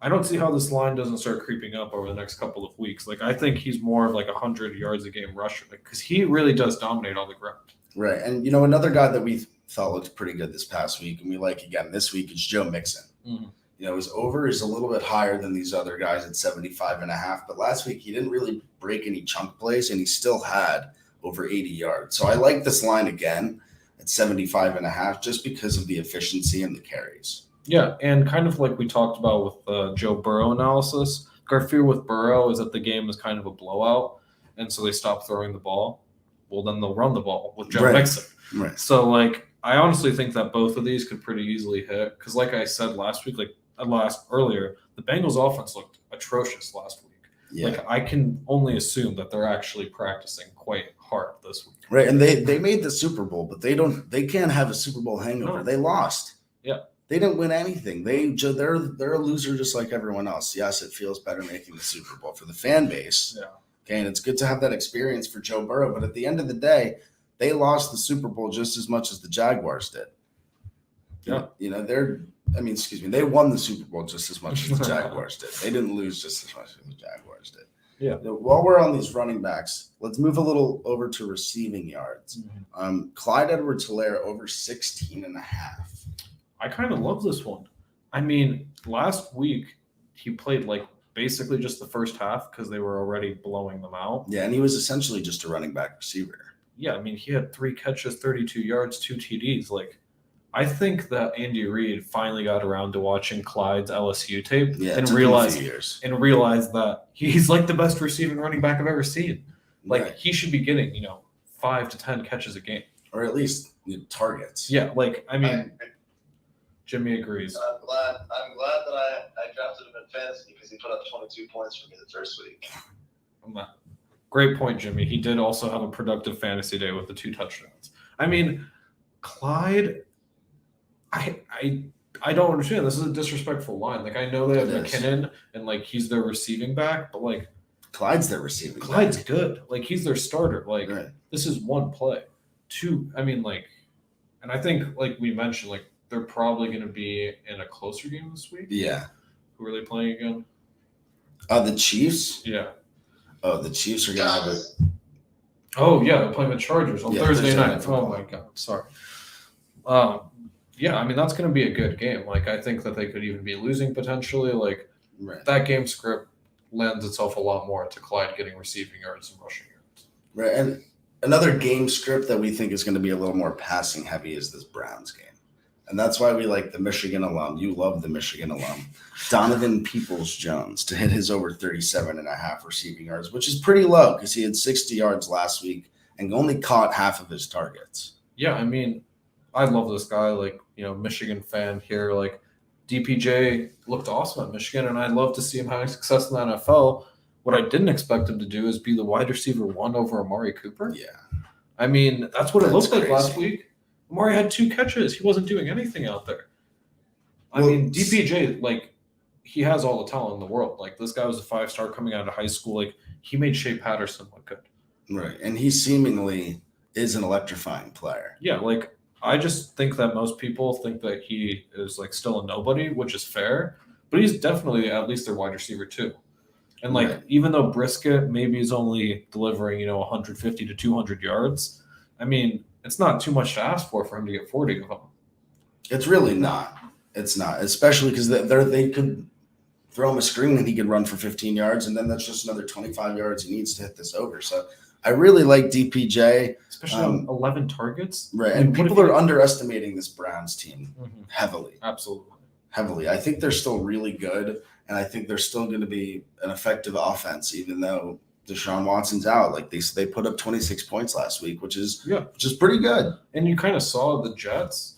I don't see how this line doesn't start creeping up over the next couple of weeks. Like I think he's more of like 100 yards a game rusher because he really does dominate all the ground. Right, and another guy that we thought looked pretty good this past week, and we like again this week is Joe Mixon. Mm-hmm. His over is a little bit higher than these other guys at 75.5, but last week he didn't really break any chunk plays, and he still had over 80 yards. So I like this line again at 75.5 just because of the efficiency and the carries. Yeah, and kind of like we talked about with the Joe Burrow analysis, our fear with Burrow is that the game is kind of a blowout, and so they stop throwing the ball. Well, then they'll run the ball with Joe Mixon. Right. So, like, I honestly think that both of these could pretty easily hit because, like I said last week, earlier, the Bengals offense looked atrocious last week. Yeah. Like, I can only assume that they're actually practicing quite hard this week. Right, and they made the Super Bowl, but they can't have a Super Bowl hangover. No. They lost. Yeah. They didn't win anything. They're a loser just like everyone else. Yes, it feels better making the Super Bowl for the fan base. Yeah. Okay, and it's good to have that experience for Joe Burrow, but at the end of the day, they lost the Super Bowl just as much as the Jaguars did. Yeah. They won the Super Bowl just as much as the Jaguars did. They didn't lose just as much as the Jaguars did. Yeah. While we're on these running backs, let's move a little over to receiving yards. Mm-hmm. Clyde Edwards-Helaire over 16.5. I kind of love this one. I mean, last week he played like basically just the first half because they were already blowing them out. Yeah, and he was essentially just a running back receiver. Yeah, I mean, he had 3 catches, 32 yards, 2 TDs. Like, I think that Andy Reid finally got around to watching Clyde's LSU tape and realized that he's like the best receiving running back I've ever seen. Like, he should be getting 5 to 10 catches a game, or at least targets. Yeah, like I mean, Jimmy agrees. I'm glad that I drafted him in fantasy because he put up 22 points for me the first week. Great point, Jimmy. He did also have a productive fantasy day with the 2 touchdowns. I mean, Clyde, I don't understand. This is a disrespectful line. Like, I know they have McKinnon and like he's their receiving back, but like Clyde's their receiving back. Clyde's good. Like, he's their starter. Like, This is one play. 2, I mean, like, and I think like we mentioned, like they're probably going to be in a closer game this week. Yeah. Who are they playing again? The Chiefs? Yeah. Oh, the Chiefs are going to have it. Oh, yeah, they're playing the Chargers on Thursday night. Oh, my God. Sorry. Yeah, I mean, that's going to be a good game. Like, I think that they could even be losing potentially. Like, that game script lends itself a lot more to Clyde getting receiving yards and rushing yards. Right, and another game script that we think is going to be a little more passing heavy is this Browns game. And that's why we like the Michigan alum. You love the Michigan alum. Donovan Peoples-Jones to hit his over 37.5 receiving yards, which is pretty low because he had 60 yards last week and only caught half of his targets. Yeah, I mean, I love this guy. Like, Michigan fan here. Like, DPJ looked awesome at Michigan, and I'd love to see him having success in the NFL. What I didn't expect him to do is be the wide receiver 1 over Amari Cooper. Yeah. I mean, that's what it looked like last week. Amari had 2 catches. He wasn't doing anything out there. I mean, DPJ, like, he has all the talent in the world. Like, this guy was a 5-star coming out of high school. Like, he made Shea Patterson look good. Right, and he seemingly is an electrifying player. Yeah, like, I just think that most people think that he is, like, still a nobody, which is fair. But he's definitely at least their wide receiver, too. And, like, even though Brisket maybe is only delivering, 150 to 200 yards, I mean, it's not too much to ask for him to get 40 of them. It's really not. It's not, especially because they could throw him a screen and he could run for 15 yards, and then that's just another 25 yards he needs to hit this over. So I really like DPJ. Especially on 11 targets. Right, and people are underestimating this Browns team heavily. Absolutely. Heavily. I think they're still really good, and I think they're still going to be an effective offense, even though Deshaun Watson's out. Like they put up 26 points last week, which is pretty good. And you kind of saw the Jets.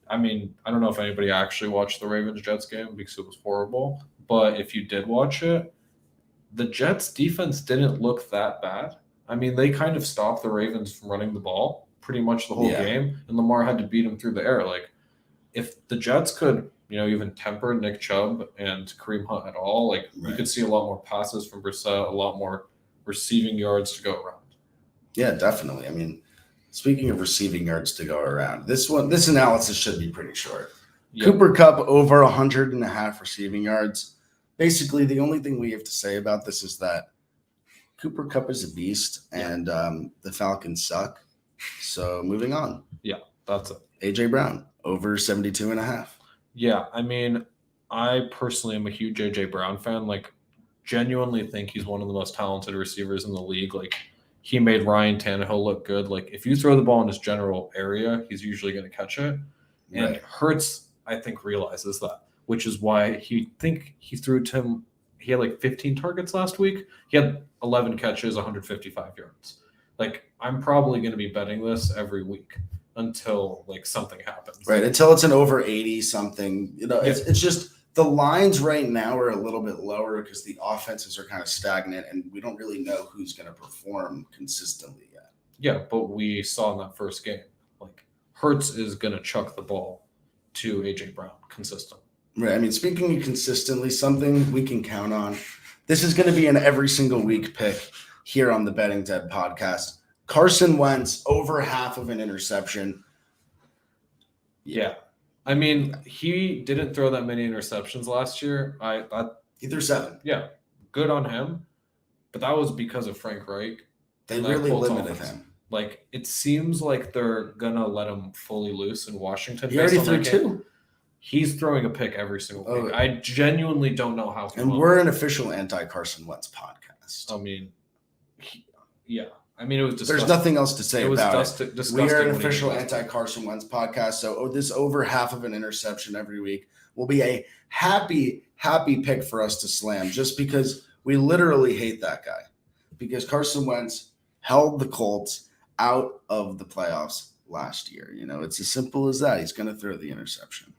I mean, I don't know if anybody actually watched the Ravens-Jets game because it was horrible. But if you did watch it, the Jets defense didn't look that bad. I mean, they kind of stopped the Ravens from running the ball pretty much the whole game, and Lamar had to beat him through the air. Like, if the Jets could, even temper Nick Chubb and Kareem Hunt at all, like, you could see a lot more passes from Brissett, a lot more receiving yards to go around. Yeah, definitely. I mean, speaking of receiving yards to go around, this analysis should be pretty short. Yep. Cooper Kupp over 100.5 receiving yards. Basically, the only thing we have to say about this is that Cooper Kupp is a beast, and the Falcons suck. So moving on. Yeah, that's it. A.J. Brown over 72.5. Yeah, I mean, I personally am a huge A.J. Brown fan. Like, genuinely think he's one of the most talented receivers in the league. Like, he made Ryan Tannehill look good. Like, if you throw the ball in his general area, he's usually going to catch it. And Hurts, I think, realizes that, which is why he threw to him. He had like 15 targets last week. He had 11 catches, 155 yards. Like, I'm probably going to be betting this every week until like something happens. Right, until it's an over 80 something. It's just The lines right now are a little bit lower because the offenses are kind of stagnant, and we don't really know who's going to perform consistently yet. Yeah, but we saw in that first game, like Hurts is going to chuck the ball to AJ Brown consistently. Right. I mean, speaking of consistently, something we can count on. This is going to be an every single week pick here on the Betting Dead podcast. Carson Wentz, over half of an interception. Yeah. I mean, he didn't throw that many interceptions last year. He threw 7. Yeah, good on him. But that was because of Frank Reich. They really limited him. Like, it seems like they're going to let him fully loose in Washington. He already threw 2. He's throwing a pick every single week. I genuinely don't know how. And we're an official anti-Carson Wentz podcast. I mean, yeah. I mean, it was disgusting. There's nothing else to say about it. Disgusting. We are an official anti-Carson Wentz podcast. So this over half of an interception every week will be a happy pick for us to slam, just because we literally hate that guy. Because Carson Wentz held the Colts out of the playoffs last year. You know, it's as simple as that. He's going to throw the interception.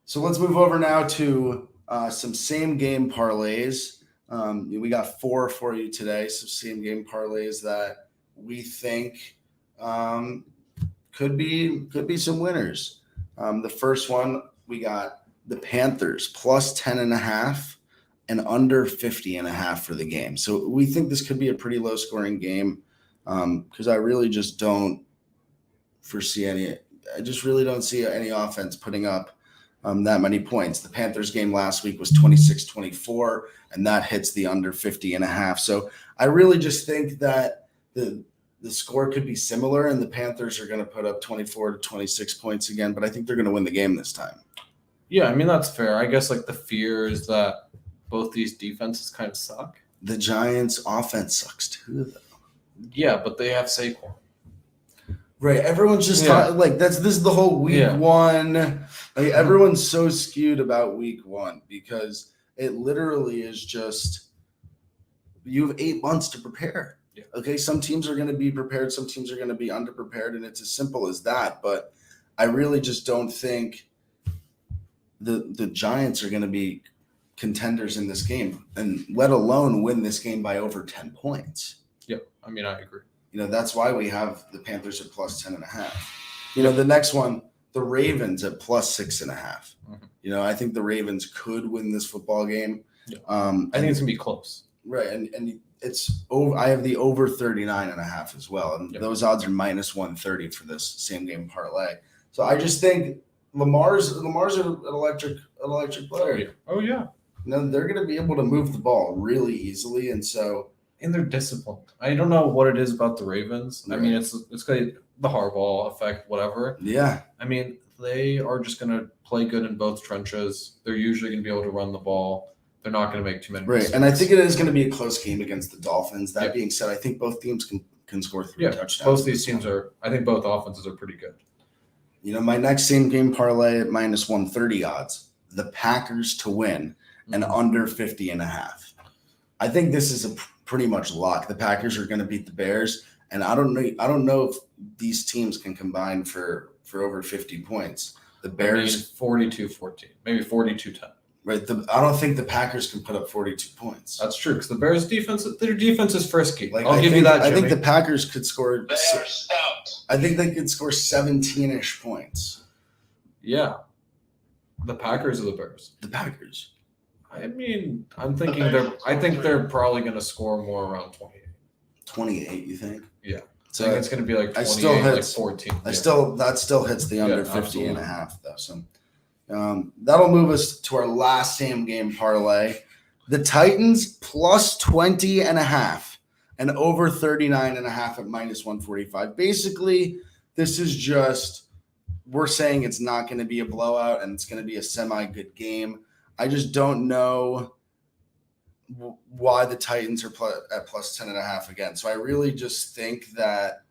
So let's move over now to some same game parlays. We got 4 for you today. So same game parlays that we think could be some winners. The first one, we got the Panthers plus 10.5 and under 50.5 for the game. So we think this could be a pretty low scoring game because I really just don't foresee I just really don't see any offense putting up that many points. The Panthers game last week was 26-24, and that hits the under 50.5. So I really just think that the score could be similar, and the Panthers are going to put up 24 to 26 points again, but I think they're going to win the game this time. Yeah, I mean, that's fair. I guess like the fear is that both these defenses kind of suck. The Giants' offense sucks too, though. Yeah, but they have Saquon. Right, everyone's just talking, like this is the whole week one. Like everyone's so skewed about week 1 because it literally is just you have 8 months to prepare. Yeah. Okay, some teams are going to be prepared, some teams are going to be underprepared, and it's as simple as that. But I really just don't think the Giants are going to be contenders in this game, and let alone win this game by over 10 points. Yep, I mean, I agree. You know, that's why we have the Panthers at plus 10.5. You know, the next one, the Ravens at plus 6.5. Mm-hmm. You know, I think the Ravens could win this football game. Yeah. I think it's gonna be close. Right, and it's over. I have the over 39.5 as well, and those odds are minus 130 for this same game parlay. So I just think Lamar's an electric player. Oh yeah. You know, they're going to be able to move the ball really easily, and they're disciplined. I don't know what it is about the Ravens. Right. I mean, it's the Harbaugh effect, whatever. Yeah. I mean, they are just going to play good in both trenches. They're usually going to be able to run the ball. They're not going to make too many mistakes. And I think it is going to be a close game against the Dolphins. That being said, I think both teams can score 3 touchdowns. Both these teams I think both offenses are pretty good. You know, my next same game parlay at minus 130 odds, the Packers to win and under 50.5. I think this is a pretty much lock. The Packers are going to beat the Bears, and I don't know if these teams can combine for over 50 points. The Bears 42-14, maybe 42-10. Right. I don't think the Packers can put up 42 points. That's true because the Bears' their defense is frisky. Like, I'll give you that, Jimmy. I think the Packers could score. They are stout. I think they could score 17-ish points. Yeah. The Packers or the Bears? The Packers. I mean, I'm thinking they're probably going to score more around 28. 28, you think? Yeah. So I think it's going to be like 28, like 14. That still hits the under 50.5 though. So that'll move us to our last same game parlay. The Titans plus 20.5 and over 39.5 at minus 145. Basically, this is just we're saying it's not going to be a blowout and it's going to be a semi-good game. I just don't know why the Titans are at plus 10.5 again. So I really just think that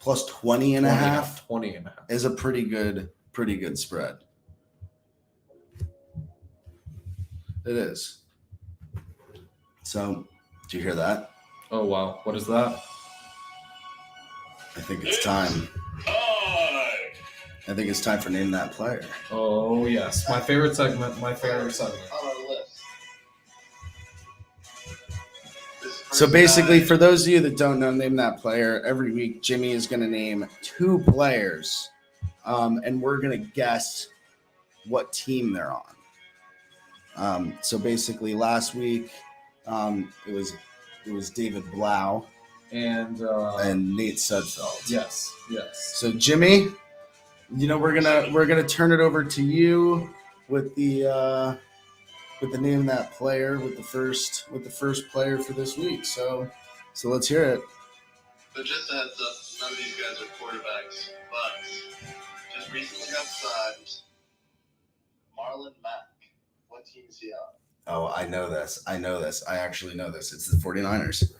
plus 20.5 is a pretty good spread. It is. So, did you hear that? Oh, wow. What is that? I think it's time. I think it's time for Name That Player. Oh, yes. My favorite segment. On our list. So basically, for those of you that don't know Name That Player, every week Jimmy is going to name 2 players, and we're going to guess what team they're on. So basically, last week it was David Blau and Nate Sudfeld. Yes. So Jimmy, we're gonna turn it over to you with the Name That Player with the first player for this week. So let's hear it. But just a heads up, none of these guys are quarterbacks, but just recently got signed Marlon Mack. What team is he on? Oh, I know this. I actually know this. It's the 49ers.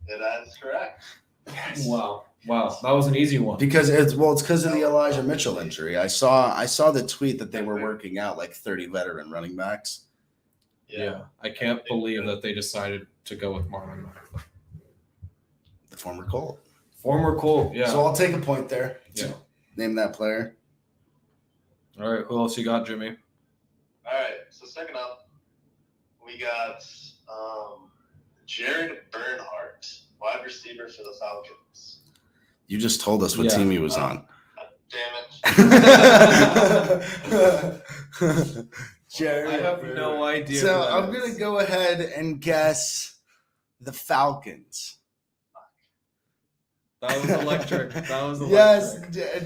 Yeah, that is correct. Yes. Wow. That was an easy one. Because it's because of the Elijah Mitchell injury. I saw the tweet that they were working out like 30 veteran running backs. Yeah. I can't believe that they decided to go with Marlon Mack. The former Colt. Yeah. So I'll take a point there. Yeah. Name that player. All right. Who else you got, Jimmy? All right. So second up, we got Jared Bernhardt, wide receiver for the Falcons. You just told us what team he was on. Damn it. Jared. I have no idea. So I'm going to go ahead and guess the Falcons. That was electric. Yes,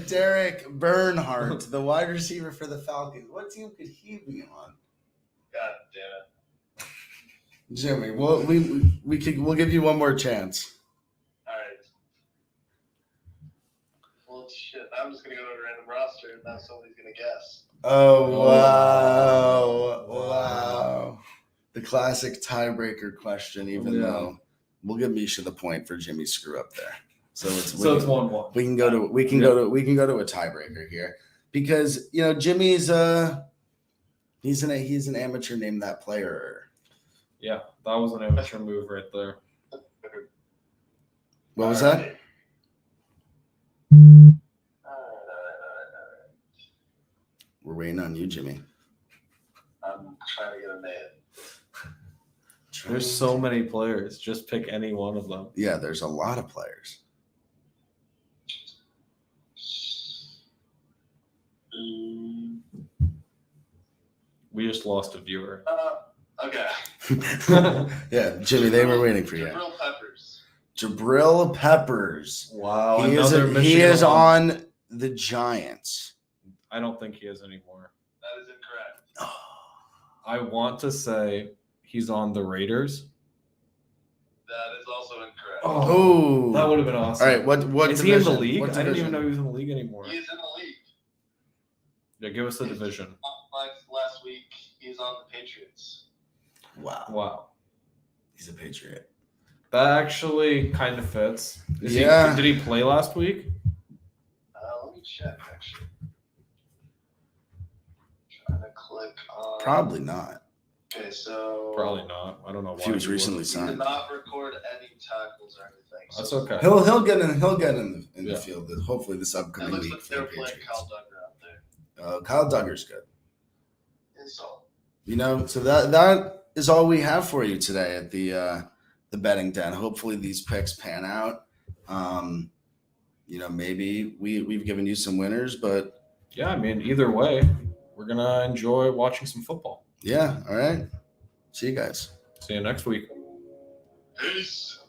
Derek Bernhardt, the wide receiver for the Falcons. What team could he be on? God damn it. Jimmy, well, we'll give you one more chance. All right. Well, shit. I'm just gonna go to a random roster, and now somebody's gonna guess. Oh wow! The classic tiebreaker question. Even though we'll give Misha the point for Jimmy's screw up there. So it's 1-1. We can go to a tiebreaker here because Jimmy's he's an amateur Name That Player. Yeah, that was an amateur move right there. What was that? We're waiting on you, Jimmy. I'm trying to get a name. There's so many players. Just pick any one of them. Yeah, there's a lot of players. We just lost a viewer. Okay. Yeah, Jimmy, they were waiting for you. Jabril Peppers. Wow. He is on the Giants. I don't think he is anymore. That is incorrect. I want to say he's on the Raiders. That is also incorrect. Oh, that would have been awesome. All right, what is division? He in the league? What I didn't division? even know he was in the league anymore. He is in the league. Yeah, give us the division. Like last week, he's on the Patriots. Wow. He's a Patriot. That actually kind of fits. Did he play last week? Let me check, actually. Trying to click on. Probably not. Okay, so. Probably not. I don't know why. He was recently He signed. did not record any tackles or anything. That's okay. He'll get in the field. Hopefully this upcoming it looks week. like they're playing Kyle Duggar out there. Kyle Duggar's good. Insult. So that is all we have for you today at the betting den. Hopefully these picks pan out. Maybe we've given you some winners, but yeah, I mean, either way, we're gonna enjoy watching some football. Yeah. All right. See you guys. See you next week. Peace.